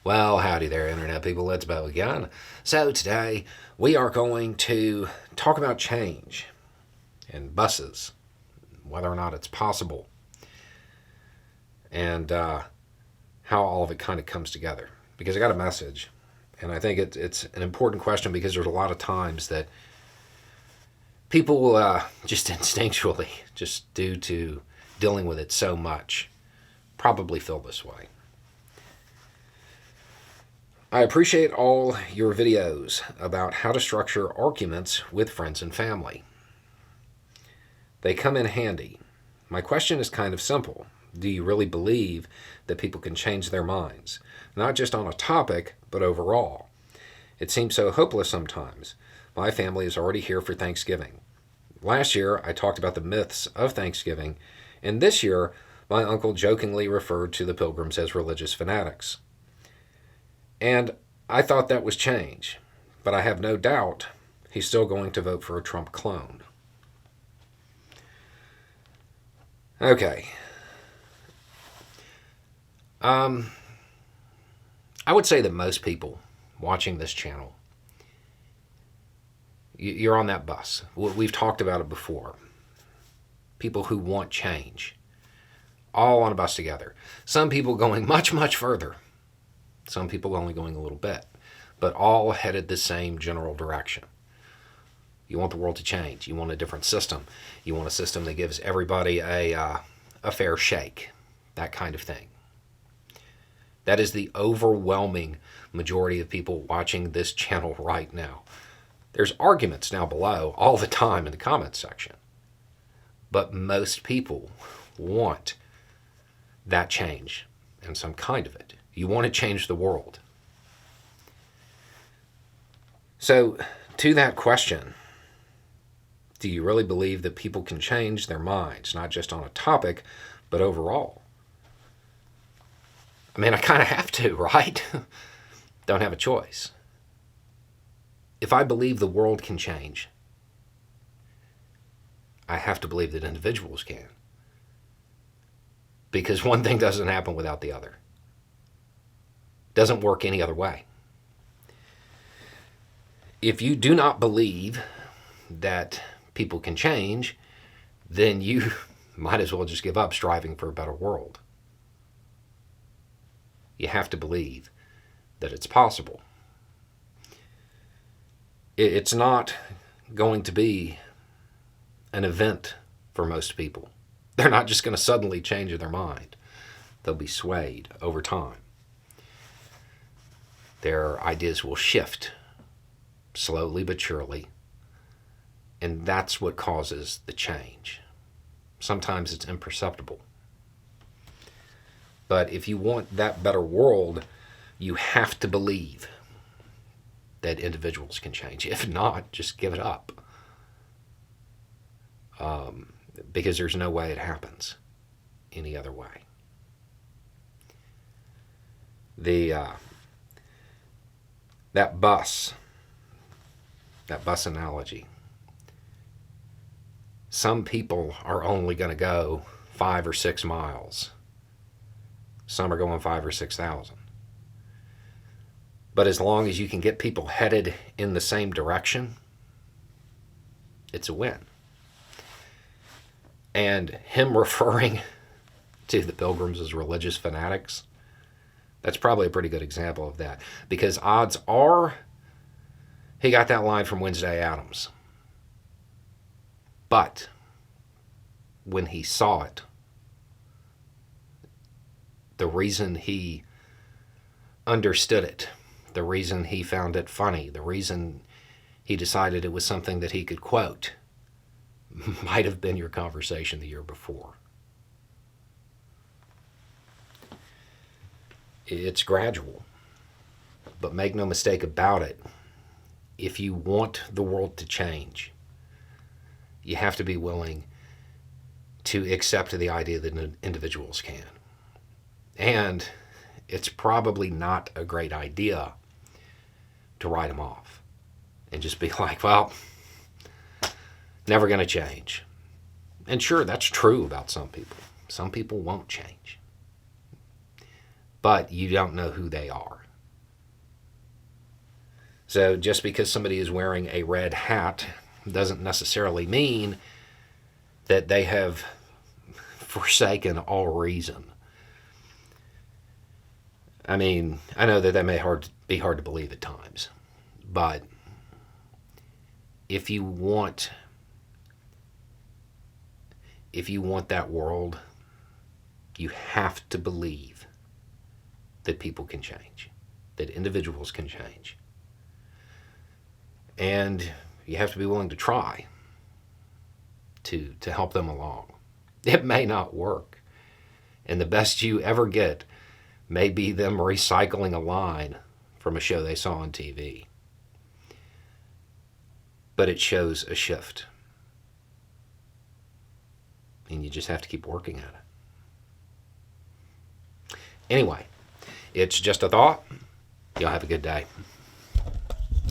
Well, howdy there, Internet people. Let's go again. So, today we are going to talk about change and buses, whether or not it's possible, and how all of it kind of comes together. Because I got a message, and I think it's an important question because there's a lot of times that people will just instinctually, just due to dealing with it so much, probably feel this way. I appreciate all your videos about how to structure arguments with friends and family. They come in handy. My question is kind of simple. Do you really believe that people can change their minds? Not just on a topic, but overall. It seems so hopeless sometimes. My family is already here for Thanksgiving. Last year, I talked about the myths of Thanksgiving, and this year, my uncle jokingly referred to the pilgrims as religious fanatics. And I thought that was change, but I have no doubt he's still going to vote for a Trump clone. Okay. I would say that most people watching this channel, you're on that bus. We've talked about it before. People who want change, all on a bus together. Some people going much, much further. Some people only going a little bit, but all headed the same general direction. You want the world to change. You want a different system. You want a system that gives everybody a fair shake, that kind of thing. That is the overwhelming majority of people watching this channel right now. There's arguments now below all the time in the comments section, but most people want that change and some kind of it. You want to change the world. So, to that question, do you really believe that people can change their minds, not just on a topic, but overall? I mean, I kind of have to, right? Don't have a choice. If I believe the world can change, I have to believe that individuals can. Because one thing doesn't happen without the other. Doesn't work any other way. If you do not believe that people can change, then you might as well just give up striving for a better world. You have to believe that it's possible. It's not going to be an event for most people. They're not just going to suddenly change their mind. They'll be swayed over time. Their ideas will shift slowly but surely, and that's what causes the change. Sometimes it's imperceptible. But if you want that better world, you have to believe that individuals can change. If not, just give it up. Because there's no way it happens any other way. That bus analogy. Some people are only going to go 5 or 6 miles. Some are going 5 or 6,000. But as long as you can get people headed in the same direction, it's a win. And him referring to the pilgrims as religious fanatics, that's probably a pretty good example of that. Because odds are he got that line from Wednesday Addams. But when he saw it, the reason he understood it, the reason he found it funny, the reason he decided it was something that he could quote, might have been your conversation the year before. It's gradual. But make no mistake about it, if you want the world to change, you have to be willing to accept the idea that individuals can. And it's probably not a great idea to write them off and just be like, well, never going to change. And sure, that's true about some people. Some people won't change. But you don't know who they are. So just because somebody is wearing a red hat doesn't necessarily mean that they have forsaken all reason. I mean, I know that may be hard to believe at times, but if you want that world, you have to believe that people can change, that individuals can change. And you have to be willing to try to help them along. It may not work. And the best you ever get may be them recycling a line from a show they saw on TV. But it shows a shift. And you just have to keep working at it. Anyway, it's just a thought. Y'all have a good day.